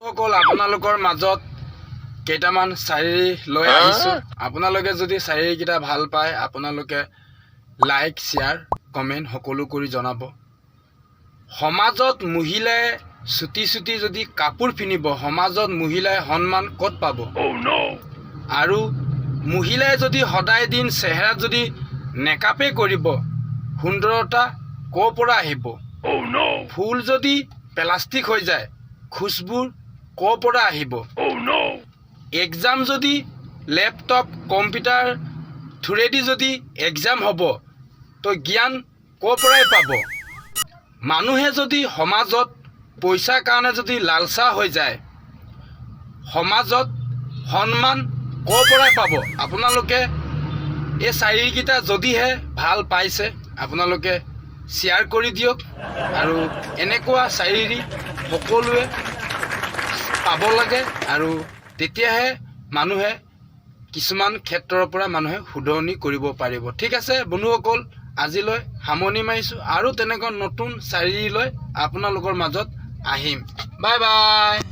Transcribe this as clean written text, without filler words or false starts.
সকল আপোনালোকৰ মাজত কেইটামান শাৰীৰি লৈ আহিছো। আপোনালোকে যদি শাৰীৰিকেইটা ভাল পায় আপোনালোকে লাইক শ্বেয়াৰ কমেণ্ট সকলো কৰি জনাব। সমাজত মহিলাই চুটি চুটি যদি কাপোৰ পিন্ধিব সমাজত মহিলাই সন্মান ক'ত পাব? আৰু মহিলাই যদি সদায় দিন চেহেৰাত যদি মেকআপে কৰিব সুন্দৰতা ক'ৰ পৰা আহিব? ফুল যদি প্লাষ্টিক হৈ যায় খুশবুৰ ক'ৰ পৰা আহিব? এক্সাম যদি লেপটপ কম্পিউটাৰ থ্ৰুৰেদি যদি এক্সাম হ'ব তো জ্ঞান ক'ৰ পৰাই পাব? মানুহে যদি সমাজত পইচাৰ কাৰণে যদি লালচা হৈ যায় সমাজত সন্মান ক'ৰ পৰাই পাব? আপোনালোকে এই শাৰীৰিকেইটা যদিহে ভাল পাইছে আপোনালোকে শ্বেয়াৰ কৰি দিয়ক আৰু এনেকুৱা শাৰীৰি সকলোৱে পাব লাগে আৰু তেতিয়াহে মানুহে কিছুমান ক্ষেত্ৰৰ পৰা মানুহে শুধৰণি কৰিব পাৰিব। ঠিক আছে বন্ধুসকল, আজিলৈ সামৰণি মাৰিছোঁ আৰু তেনেকুৱা নতুন শাৰীৰি লৈ আপোনালোকৰ মাজত আহিম। Bye bye.